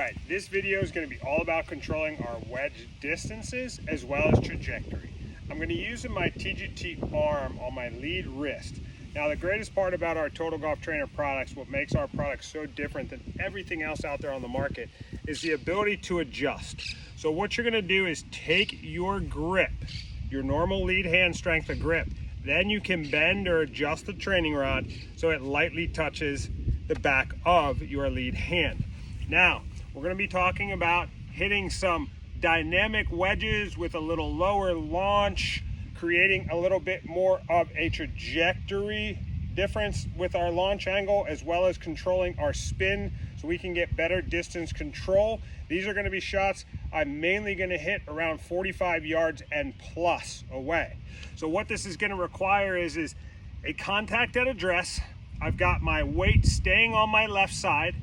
right, this video is going to be all about controlling our wedge distances as well as trajectory. I'm going to use my TGT arm on my lead wrist. Now the greatest part about our Total Golf Trainer products, what makes our products so different than everything else out there on the market, is the ability to adjust. So what you're going to do is take your grip, your normal lead hand strength of grip, then you can bend or adjust the training rod so it lightly touches the back of your lead hand. Now, we're going to be talking about hitting some dynamic wedges with a little lower launch, creating a little bit more of a trajectory difference with our launch angle, as well as controlling our spin so we can get better distance control. These are going to be shots I'm mainly going to hit around 45 yards and plus away. So what this is going to require is a contact at address. I've got my weight staying on my left side.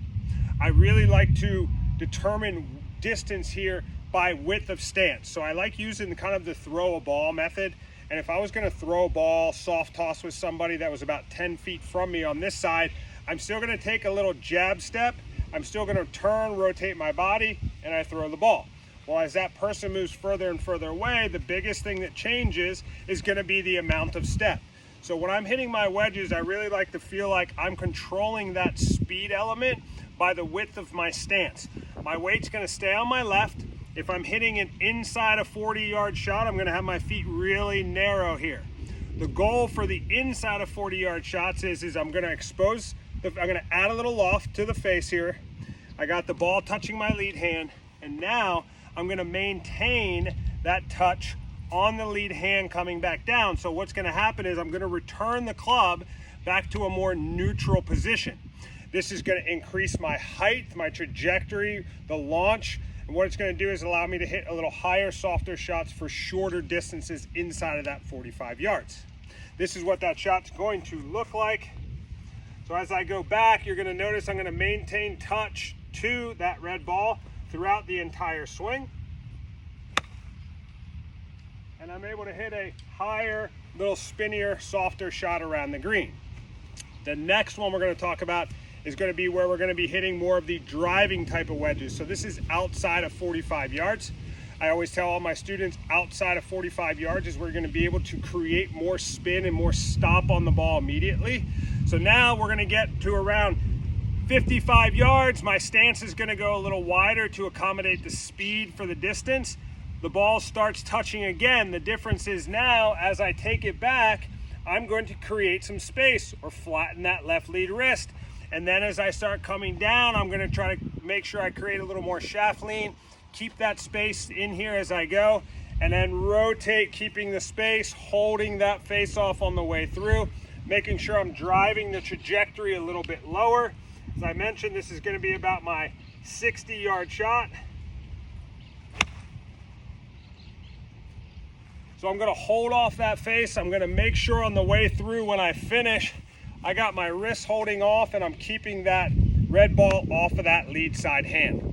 I really like to determine distance here by width of stance. So I like using kind of the throw a ball method. And if I was going to throw a ball, soft toss with somebody that was about 10 feet from me on this side, I'm still going to take a little jab step. I'm still going to turn, rotate my body, and I throw the ball. Well, as that person moves further and further away, the biggest thing that changes is going to be the amount of step. So when I'm hitting my wedges, I really like to feel like I'm controlling that speed element by the width of my stance. My weight's going to stay on my left. If I'm hitting an inside a 40-yard shot, I'm going to have my feet really narrow here. The goal for the inside of 40-yard shots is I'm going to expose, I'm going to add a little loft to the face here. I got the ball touching my lead hand, and now I'm going to maintain that touch on the lead hand coming back down. So what's going to happen is I'm going to return the club back to a more neutral position. This is going to increase my height, my trajectory, the launch, and what it's going to do is allow me to hit a little higher, softer shots for shorter distances inside of that 45 yards. This is what that shot's going to look like. So as I go back, you're going to notice I'm going to maintain touch to that red ball throughout the entire swing. And I'm able to hit a higher, little spinnier, softer shot around the green. The next one we're going to talk about is going to be where we're going to be hitting more of the driving type of wedges. So this is outside of 45 yards. I always tell all my students outside of 45 yards is where you're going to be able to create more spin and more stop on the ball immediately. So now we're going to get to around 55 yards. My stance is going to go a little wider to accommodate the speed for the distance. The ball starts touching again. The difference is now, as I take it back, I'm going to create some space or flatten that left lead wrist. And then as I start coming down, I'm going to try to make sure I create a little more shaft lean, keep that space in here as I go, and then rotate, keeping the space, holding that face off on the way through, making sure I'm driving the trajectory a little bit lower. As I mentioned, this is going to be about my 60-yard shot. So I'm going to hold off that face. I'm going to make sure on the way through when I finish, I got my wrist holding off and I'm keeping that red ball off of that lead side hand.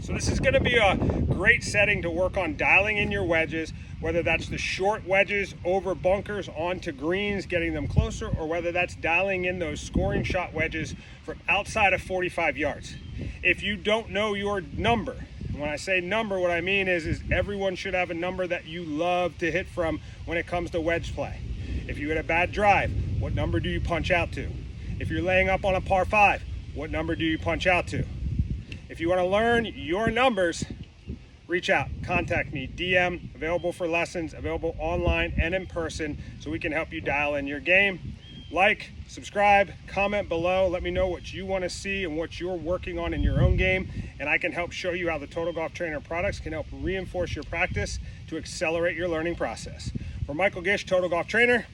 So this is going to be a great setting to work on dialing in your wedges, whether that's the short wedges over bunkers onto greens, getting them closer, or whether that's dialing in those scoring shot wedges from outside of 45 yards. If you don't know your number, when I say number, what I mean is everyone should have a number that you love to hit from when it comes to wedge play. If you hit a bad drive, what number do you punch out to? If you're laying up on a par 5, what number do you punch out to? If you want to learn your numbers, reach out, contact me, DM, available for lessons, available online and in person, so we can help you dial in your game. Like, subscribe, comment below, let me know what you want to see and what you're working on in your own game, and I can help show you how the Total Golf Trainer products can help reinforce your practice to accelerate your learning process. For Michael Gish, Total Golf Trainer,